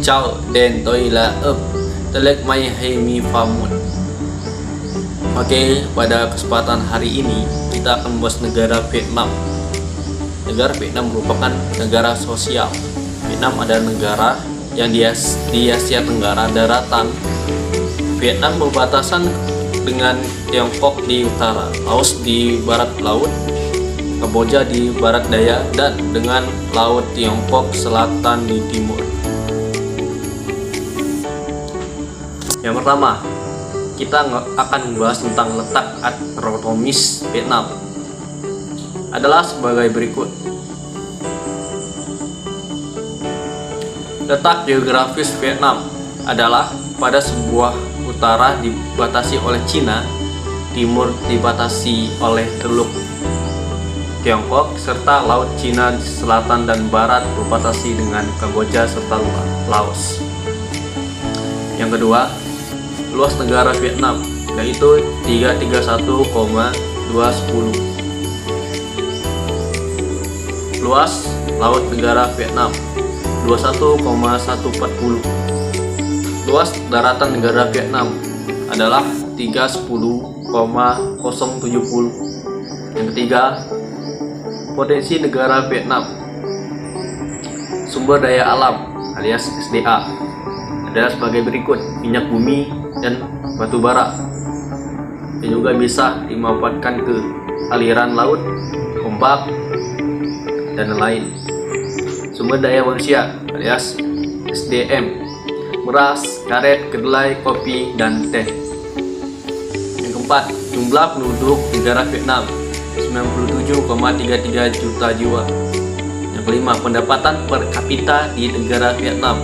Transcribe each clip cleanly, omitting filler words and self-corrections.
Chào đến tôi là Telek Mai Hemi Famun. Oke, pada kesempatan hari ini kita akan membahas negara Vietnam. Negara Vietnam merupakan negara sosial. Vietnam adalah negara yang di Asia Tenggara daratan. Vietnam berbatasan dengan Tiongkok di utara, Laos di barat laut, Kamboja di barat daya, dan dengan Laut Tiongkok Selatan di timur. Yang pertama, kita akan membahas tentang letak anatomis Vietnam adalah sebagai berikut. Letak geografis Vietnam adalah pada sebuah utara dibatasi oleh Cina, timur dibatasi oleh Teluk Tiongkok, serta Laut Cina Selatan dan Barat berbatasi dengan Kamboja serta Laos. Yang kedua, luas negara Vietnam yaitu 331,210. Luas laut negara Vietnam 21,140. Luas daratan negara Vietnam adalah 310,070. Yang ketiga, potensi negara Vietnam. Sumber daya alam alias SDA adalah sebagai berikut: minyak bumi dan batu bara, yang juga bisa dimanfaatkan ke aliran laut, ombak, dan lain. Sumber daya manusia alias SDM, beras, karet, kedelai, kopi, dan teh. Yang keempat, jumlah penduduk negara Vietnam 97,33 juta jiwa. Yang kelima, pendapatan per kapita di negara Vietnam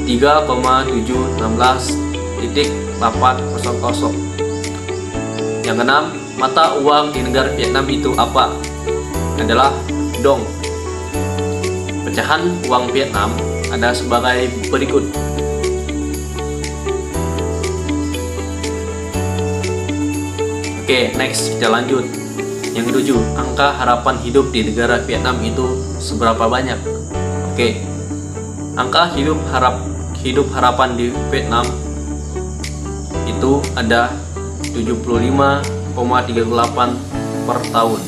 3,716,800. Yang keenam, mata uang di negara Vietnam itu apa? Adalah dong. Pecahan uang Vietnam ada sebagai berikut. Oke, next kita lanjut. Yang ketujuh, angka harapan hidup di negara Vietnam itu seberapa banyak? Oke, angka harapan di Vietnam itu ada 75,38 per tahun.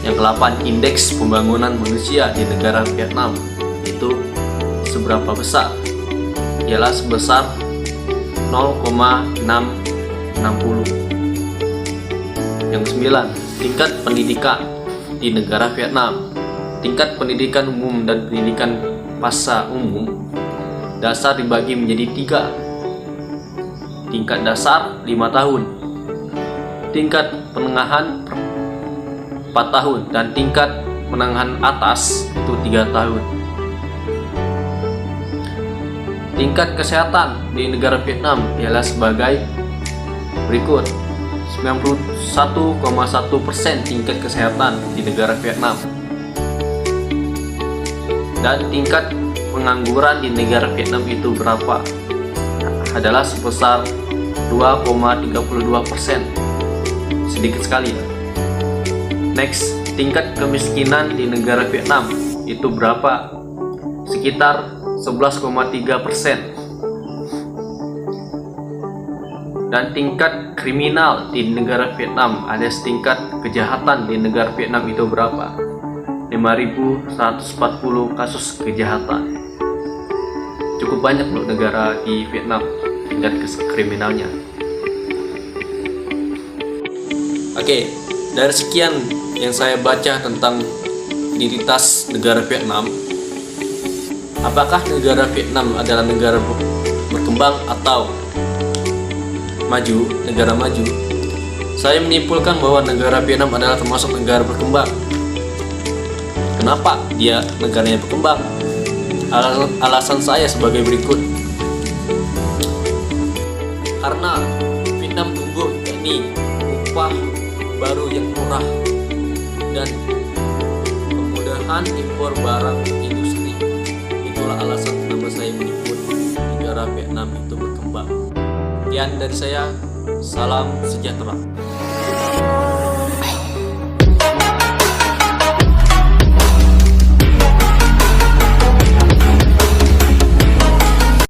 Yang ke-8, indeks pembangunan manusia di negara Vietnam itu seberapa besar? Ialah sebesar 0,660. Yang ke-9, tingkat pendidikan di negara Vietnam. Tingkat pendidikan umum dan pendidikan pasca umum dasar dibagi menjadi 3. Tingkat dasar 5 tahun, tingkat menengahan 4 tahun, dan tingkat menengah atas itu 3 tahun. Tingkat kesehatan di negara Vietnam ialah sebagai berikut: 91,1% tingkat kesehatan di negara Vietnam. Dan tingkat pengangguran di negara Vietnam itu berapa? Adalah sebesar 2,32%. Sedikit sekali ya. Next, tingkat kemiskinan di negara Vietnam itu berapa? Sekitar 11,3%. Dan tingkat kriminal di negara Vietnam alias tingkat kejahatan di negara Vietnam itu berapa? 5.140 kasus kejahatan. Cukup banyak loh negara di Vietnam tingkat kriminalnya. Oke, dari sekian yang saya baca tentang identitas negara Vietnam, apakah negara Vietnam adalah negara berkembang atau maju, negara maju? Saya menyimpulkan bahwa negara Vietnam adalah termasuk negara berkembang. Kenapa dia negaranya berkembang? Alasan saya sebagai berikut. Karena Vietnam tumbuh yakni upah baru yang murah dan kemudahan impor barang industri. Itulah alasan kenapa saya menyebut negara Vietnam itu berkembang. Sekian dari saya, salam sejahtera.